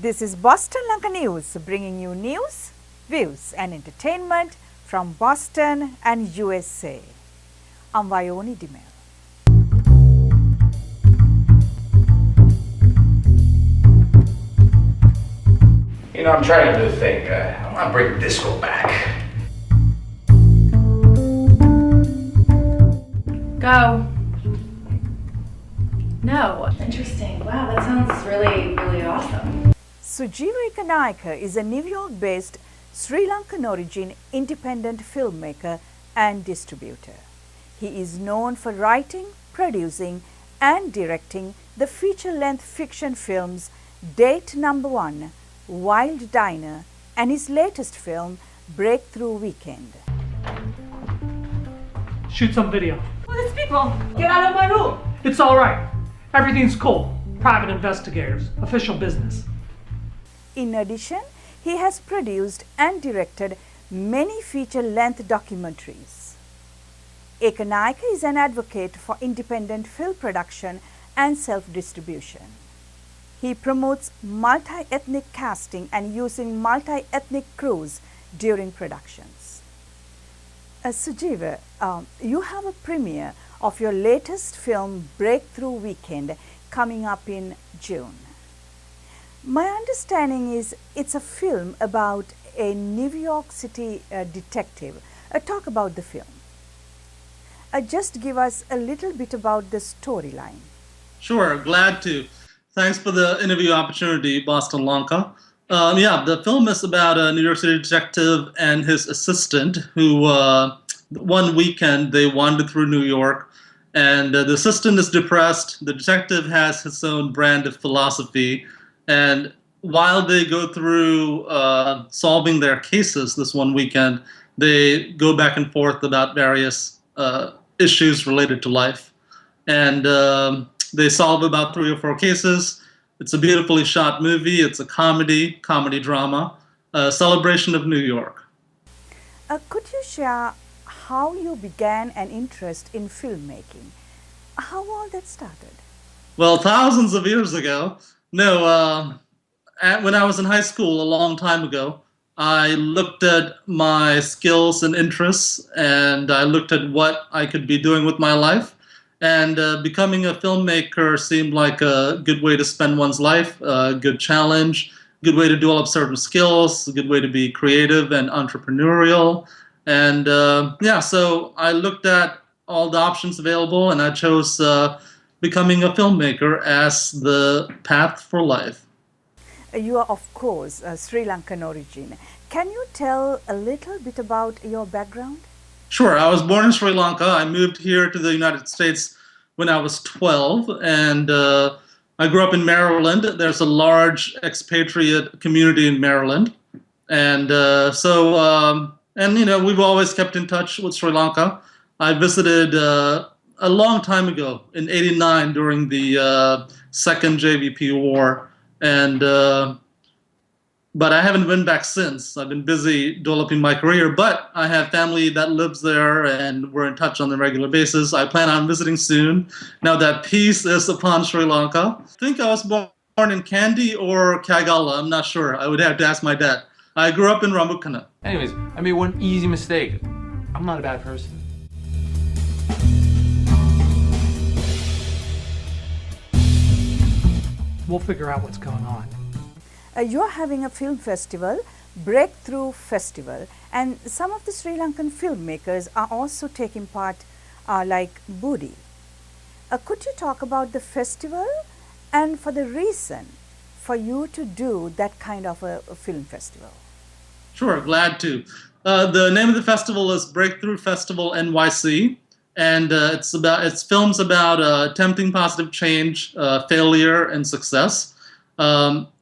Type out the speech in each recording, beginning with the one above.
This is Boston Lanka News, bringing you news, views and entertainment from Boston and USA. I'm Vayoni Dimel. You know, I'm trying to do a thing. I want to bring disco back. Go. No. Interesting. Wow, that sounds really, really awesome. Sujewa Ekanayake is a New York-based Sri Lankan origin independent filmmaker and distributor. He is known for writing, producing and directing the feature-length fiction films Date Number 1, Wild Diner and his latest film Breakthrough Weekend. Shoot some video. Police people, get out of my room! It's all right. Everything's cool. Private investigators, official business. In addition, he has produced and directed many feature-length documentaries. Ekanayake is an advocate for independent film production and self-distribution. He promotes multi-ethnic casting and using multi-ethnic crews during productions. Sujewa, you have a premiere of your latest film Breakthrough Weekend coming up in June. My understanding is it's a film about a New York City detective. Talk about the film. Just give us a little bit about the storyline. Sure, glad to. Thanks for the interview opportunity, Boston Lanka. The film is about a New York City detective and his assistant who one weekend they wander through New York, and the assistant is depressed. The detective has his own brand of philosophy, and while they go through solving their cases this one weekend, they go back and forth about various issues related to life. And they solve about 3 or 4 cases. It's a beautifully shot movie. It's a comedy drama, a celebration of New York. Could you share how you began an interest in filmmaking? How all that started? Well, thousands of years ago. No, when I was in high school a long time ago, I looked at my skills and interests, and I looked at what I could be doing with my life. And becoming a filmmaker seemed like a good way to spend one's life, a good challenge, good way to develop certain skills, a good way to be creative and entrepreneurial. And so I looked at all the options available, and I chose becoming a filmmaker as the path for life. You are, of course, a Sri Lankan origin. Can you tell a little bit about your background? Sure. I was born in Sri Lanka. I moved here to the United States when I was 12, and I grew up in Maryland. There's a large expatriate community in Maryland, and we've always kept in touch with Sri Lanka. I visited a long time ago in '89 during the second JVP war, and but I haven't been back since. I've been busy developing my career, but I have family that lives there and we're in touch on a regular basis. I plan on visiting soon, now that peace is upon Sri Lanka. I think I was born in Kandy or Kagala, I'm not sure. I would have to ask my dad. I grew up in Rambukkana. Anyways, I made one easy mistake. I'm not a bad person. We'll figure out what's going on. You're having a film festival, Breakthrough Festival, and some of the Sri Lankan filmmakers are also taking part, like Budi. Could you talk about the festival and for the reason for you to do that kind of a film festival? Sure, glad to. The name of the festival is Breakthrough Festival NYC, and it's films about attempting positive change, failure, and success.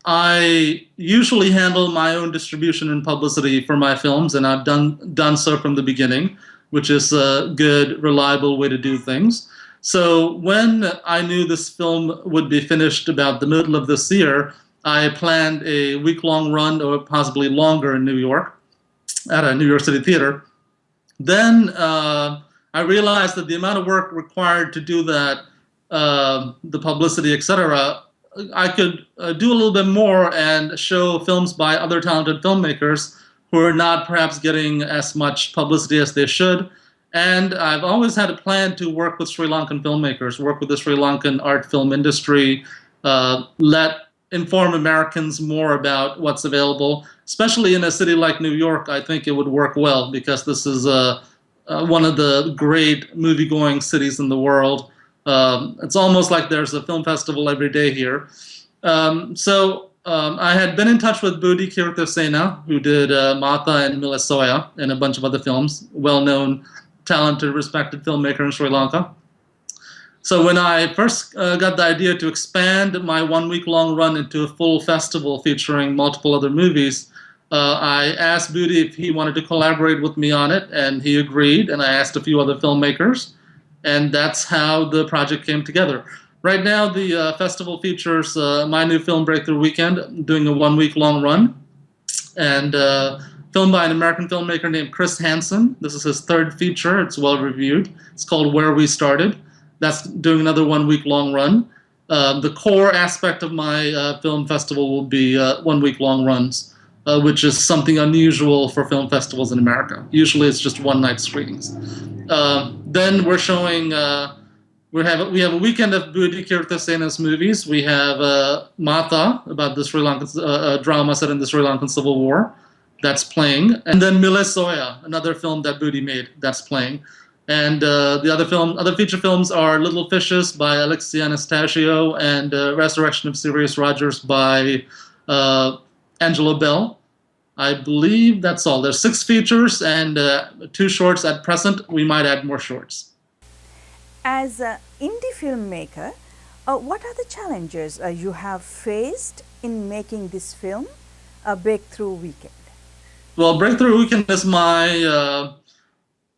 I usually handle my own distribution and publicity for my films, and I've done so from the beginning, which is a good, reliable way to do things. So when I knew this film would be finished about the middle of this year, I planned a week-long run, or possibly longer, in New York at a New York City theater. Then I realized that the amount of work required to do that, the publicity, etc., I could do a little bit more and show films by other talented filmmakers who are not perhaps getting as much publicity as they should. And I've always had a plan to work with Sri Lankan filmmakers, work with the Sri Lankan art film industry, inform Americans more about what's available, especially in a city like New York. I think it would work well because this is one of the great movie-going cities in the world. It's almost like there's a film festival every day here. I had been in touch with Budi Kirtasena, who did Mata and Milesoya and a bunch of other films, well-known, talented, respected filmmaker in Sri Lanka. So when I first got the idea to expand my 1 week long run into a full festival featuring multiple other movies, I asked Budi if he wanted to collaborate with me on it, and he agreed, and I asked a few other filmmakers, and that's how the project came together. Right now, the festival features my new film, Breakthrough Weekend, doing a 1 week long run, and filmed by an American filmmaker named Chris Hansen. This is his third feature. It's well reviewed. It's called Where We Started. That's doing another 1 week long run. The core aspect of my film festival will be 1 week long runs, which is something unusual for film festivals in America. Usually it's just one night screenings. Then we're showing, we have a weekend of Budi Kirtasena's movies. We have Mata, about the Sri Lankan drama set in the Sri Lankan Civil War, that's playing. And then Milesoya, another film that Budi made, that's playing. And the other feature films are Little Fishes by Alexia Anastasio and Resurrection of Sirius Rogers by Angela Bell. I believe that's all. There's 6 features and 2 shorts at present. We might add more shorts. As an indie filmmaker, what are the challenges you have faced in making this film, Breakthrough Weekend? Well, Breakthrough Weekend is my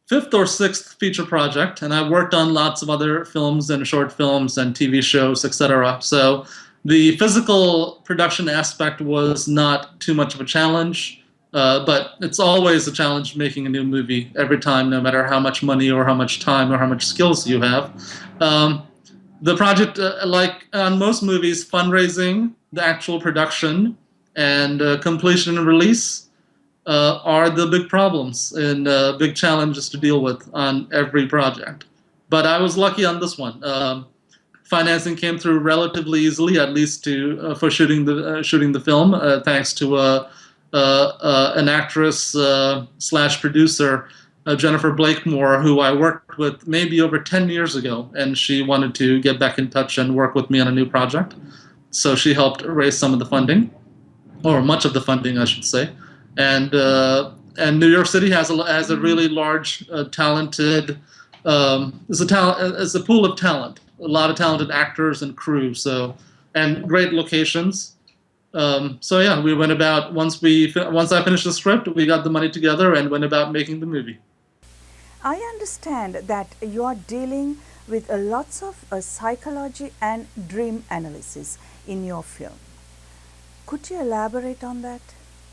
5th or 6th feature project, and I've worked on lots of other films and short films and TV shows, etc. So the physical production aspect was not too much of a challenge, but it's always a challenge making a new movie every time, no matter how much money or how much time or how much skills you have. The project, like on most movies, fundraising, the actual production, and completion and release are the big problems and big challenges to deal with on every project. But I was lucky on this one. Financing came through relatively easily, at least for shooting the film, thanks to an actress slash producer, Jennifer Blakemore, who I worked with maybe over 10 years ago, and she wanted to get back in touch and work with me on a new project. So she helped raise some of the funding, or much of the funding, I should say. And New York City has a really large, talented, is a pool of talent, a lot of talented actors and crew, and great locations. So yeah, we went about, once I finished the script, we got the money together and went about making the movie. I understand that you are dealing with lots of psychology and dream analysis in your film. Could you elaborate on that?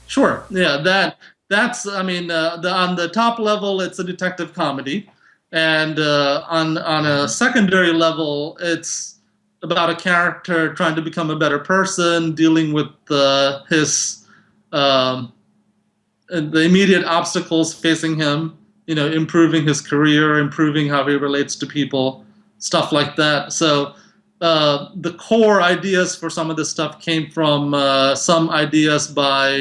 Sure. Yeah, that's. I mean, on the top level, it's a detective comedy, and on a secondary level, it's about a character trying to become a better person, dealing with his the immediate obstacles facing him. Improving his career, improving how he relates to people, stuff like that. So the core ideas for some of this stuff came from some ideas by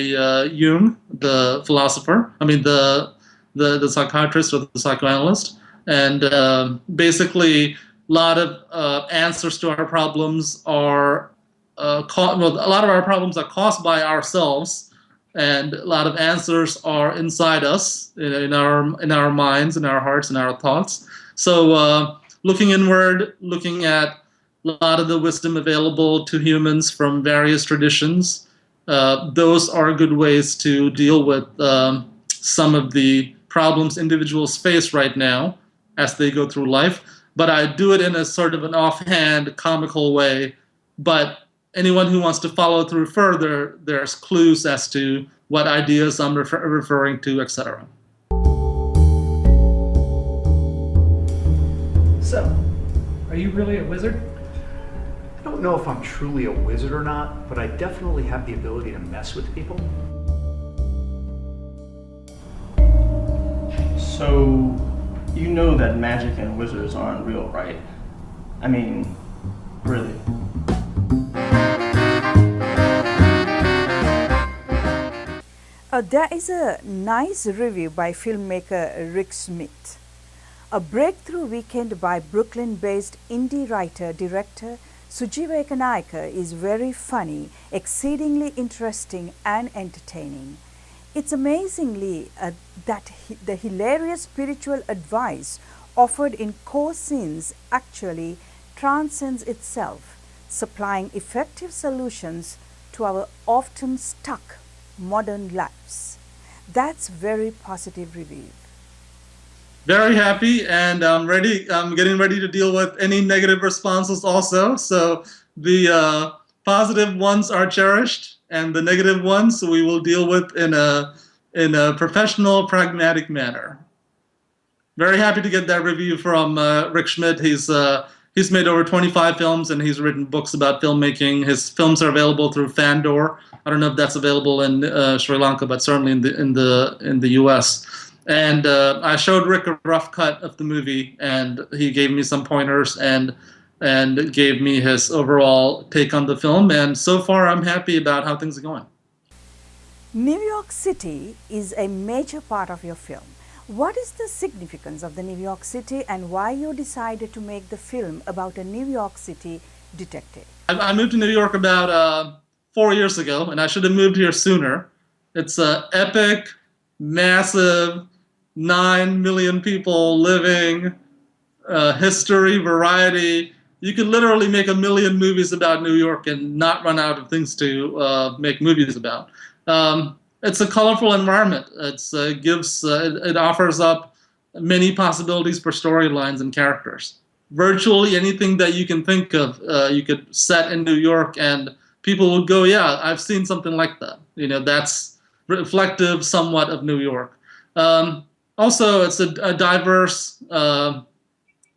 Jung, the philosopher. I mean, the psychiatrist or the psychoanalyst. And basically, a lot of answers to our problems are a lot of our problems are caused by ourselves. And a lot of answers are inside us, in our minds, in our hearts, in our thoughts. So looking inward, looking at a lot of the wisdom available to humans from various traditions, those are good ways to deal with some of the problems individuals face right now as they go through life. But I do it in a sort of an offhand, comical way. But anyone who wants to follow through further, there's clues as to what ideas I'm referring to, etc. So, are you really a wizard? I don't know if I'm truly a wizard or not, but I definitely have the ability to mess with people. So, you know that magic and wizards aren't real, right? I mean, really. There is a nice review by filmmaker Rick Smith. A breakthrough weekend by Brooklyn-based indie writer-director Sujewa Ekanayake is very funny, exceedingly interesting and entertaining. It's amazingly the hilarious spiritual advice offered in core scenes actually transcends itself, supplying effective solutions to our often stuck modern lives. That's very positive review. Very happy, and I'm ready. I'm getting ready to deal with any negative responses also. So the positive ones are cherished, and the negative ones we will deal with in a professional, pragmatic manner. Very happy to get that review from Rick Schmidt. He's made over 25 films, and he's written books about filmmaking. His films are available through Fandor. I don't know if that's available in Sri Lanka, but certainly in the U.S. And I showed Rick a rough cut of the movie, and he gave me some pointers and gave me his overall take on the film. And so far, I'm happy about how things are going. New York City is a major part of your film. What is the significance of the New York City, and why you decided to make the film about a New York City detective? I moved to New York about 4 years ago, and I should have moved here sooner. It's an epic, massive, 9 million people living, history, variety. You could literally make 1 million movies about New York and not run out of things to make movies about. It's a colorful environment. It offers up many possibilities for storylines and characters. Virtually anything that you can think of, you could set in New York, and people would go, "Yeah, I've seen something like that." You know, that's reflective somewhat of New York. Also, it's a diverse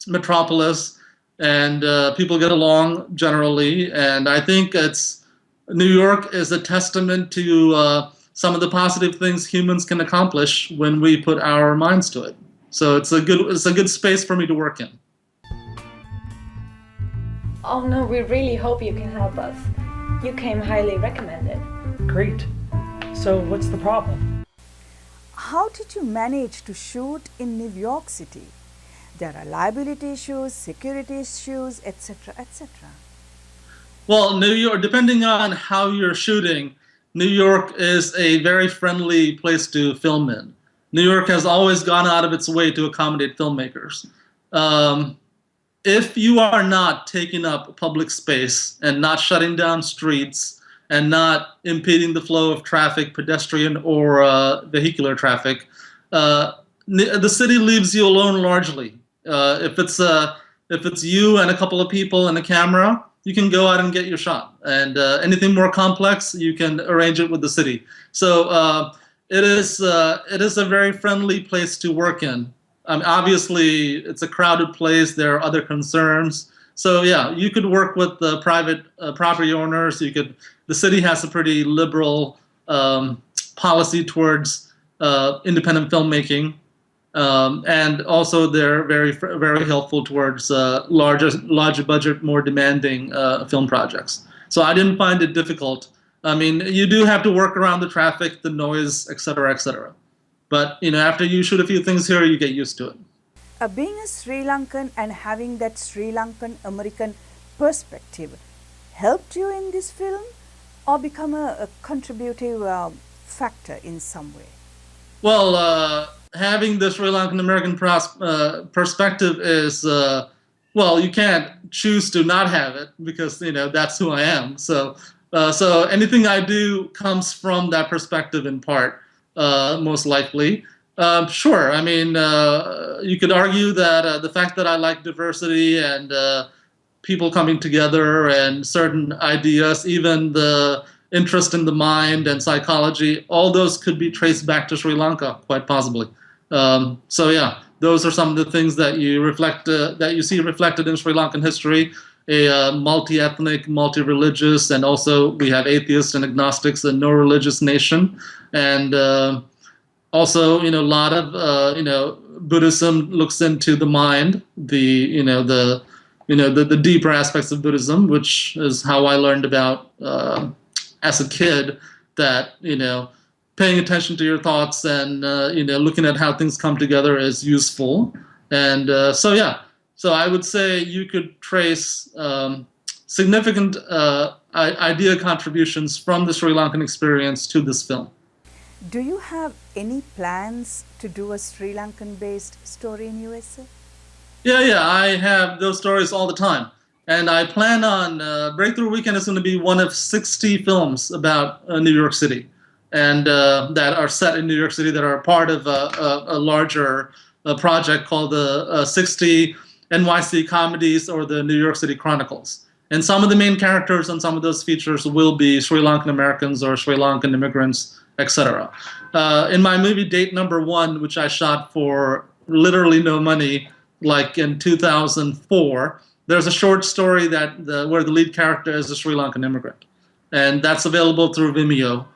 metropolis, and people get along generally. And I think New York is a testament to some of the positive things humans can accomplish when we put our minds to it. So it's a good space for me to work in. Oh no, we really hope you can help us. You came highly recommended. Great. So what's the problem? How did you manage to shoot in New York City? There are liability issues, security issues, etc., etc. Well, New York, depending on how you're shooting, New York is a very friendly place to film in. New York has always gone out of its way to accommodate filmmakers. If you are not taking up public space and not shutting down streets and not impeding the flow of traffic, pedestrian or vehicular traffic, the city leaves you alone largely. If it's you and a couple of people and a camera, you can go out and get your shot. And anything more complex, you can arrange it with the city. So it is a very friendly place to work in. Obviously, it's a crowded place. There are other concerns. So yeah, you could work with the private property owners. The city has a pretty liberal policy towards independent filmmaking. And also they're very, very helpful towards larger budget, more demanding film projects. So I didn't find it difficult. I mean, you do have to work around the traffic, the noise, et cetera, et cetera. But after you shoot a few things here, you get used to it. Being a Sri Lankan and having that Sri Lankan American perspective helped you in this film, or become a contributive factor in some way? Well, having the Sri Lankan American perspective is, well, you can't choose to not have it because that's who I am. So anything I do comes from that perspective in part, most likely. Sure, I mean, you could argue that the fact that I like diversity and people coming together and certain ideas, even the interest in the mind and psychology, all those could be traced back to Sri Lanka, quite possibly. So yeah, those are some of the things that you see reflected in Sri Lankan history. a multi-ethnic, multi-religious, and also we have atheists and agnostics, a no-religious nation, and also, a lot of Buddhism looks into the mind, the deeper aspects of Buddhism, which is how I learned about as a kid that paying attention to your thoughts and looking at how things come together is useful. And so I would say you could trace significant idea contributions from the Sri Lankan experience to this film. Do you have any plans to do a Sri Lankan based story in USA? Yeah, I have those stories all the time. And I plan on, Breakthrough Weekend is going to be one of 60 films about New York City, and that are set in New York City, that are part of a larger project called the 60 NYC Comedies, or the New York City Chronicles. And some of the main characters on some of those features will be Sri Lankan Americans or Sri Lankan immigrants, etc. In my movie Date Number One, which I shot for literally no money, like in 2004, there's a short story where the lead character is a Sri Lankan immigrant, and that's available through Vimeo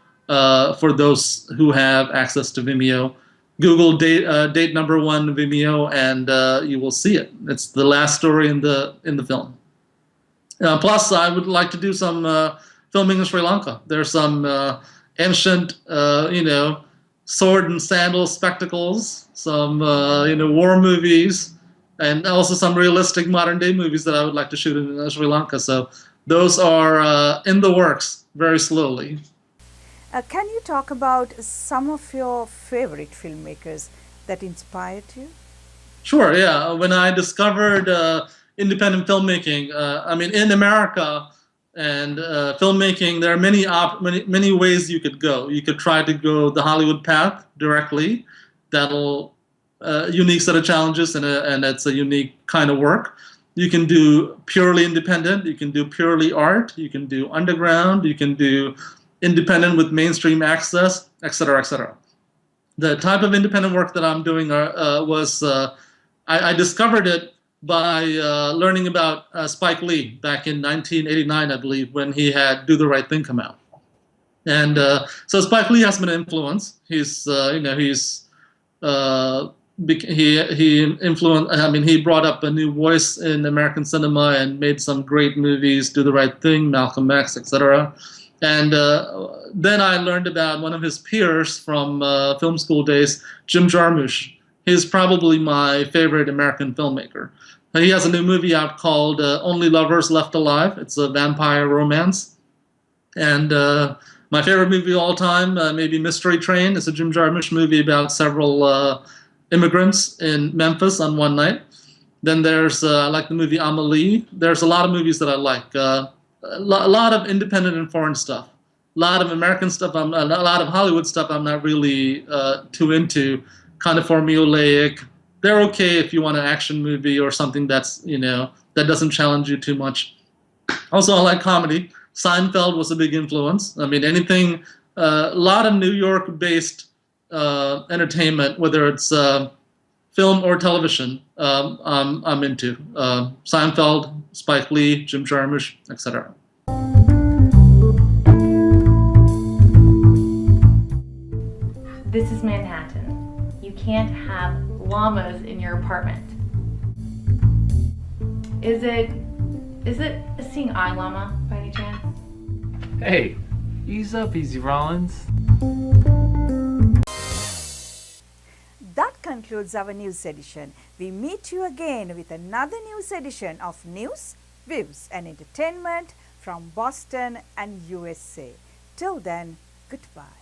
for those who have access to Vimeo. Google Date Number One Vimeo, and you will see it. It's the last story in the film. Plus, I would like to do some filming in Sri Lanka. There's some ancient, sword and sandal spectacles, some war movies, and also some realistic modern day movies that I would like to shoot in Sri Lanka. So those are in the works very slowly. Can you talk about some of your favorite filmmakers that inspired you? Sure, yeah. When I discovered independent filmmaking, in America and filmmaking, there are many ways you could go. You could try to go the Hollywood path directly. That'll unique set of challenges, and it's a unique kind of work. You can do purely independent. You can do purely art. You can do underground. You can do independent with mainstream access, etc., etc. The type of independent work that I'm doing I discovered it by learning about Spike Lee back in 1989, I believe, when he had Do the Right Thing come out. And so Spike Lee has been an influence. He influenced. He brought up a new voice in American cinema and made some great movies, Do the Right Thing, Malcolm X, etc. And then I learned about one of his peers from film school days, Jim Jarmusch. He's probably my favorite American filmmaker. He has a new movie out called Only Lovers Left Alive. It's a vampire romance. And my favorite movie of all time, maybe Mystery Train. It's a Jim Jarmusch movie about several immigrants in Memphis on one night. Then there's, I like the movie Amelie. There's a lot of movies that I like. A lot of independent and foreign stuff. A lot of American stuff. A lot of Hollywood stuff I'm not really too into. Kind of formulaic. They're okay if you want an action movie or something that's, that doesn't challenge you too much. Also, I like comedy. Seinfeld was a big influence. A lot of New York-based entertainment, whether it's film or television, I'm into. Seinfeld, Spike Lee, Jim Jarmusch, etc. This is Manhattan. You can't have llamas in your apartment. Is it a seeing eye llama by any chance? Hey, ease up, Easy Rollins. That concludes our news edition. We meet you again with another news edition of News, Views and Entertainment from Boston and USA. Till then, goodbye.